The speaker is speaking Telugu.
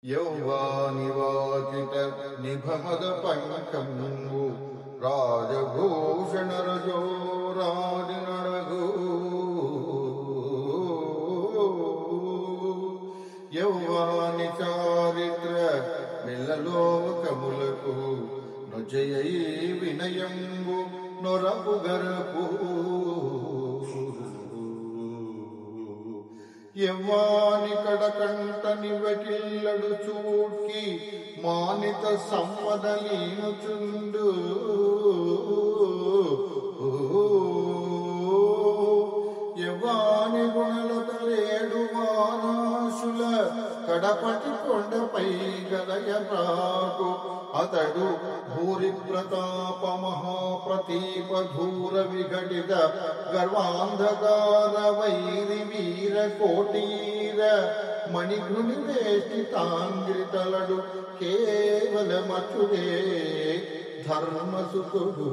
యౌవానివాకిట నిభమద పంకంబు రాజభూషణ రజోరాడి నడగు యౌవాని చారిత్ర మెల్లలోకములకు నొజయై వినయంబు నొరపు గరపు యవ్వాని కడకంటని వెటిల్లడు చూడ్కి మానిత సంవదలీనుచుండు యవ్వాని గుణలతలేడు వారాశుల కడపటి కొండపై గదయ ప్రాకు అతడు భూరి ప్రతాప మహాప్రతీప ధూర విఘటిత గర్వాంధకార వైరి వీర కోటీర మణిఘృని వేష్టి తాంగ్రితలడు కేవలమచుడే ధర్మసుతుడు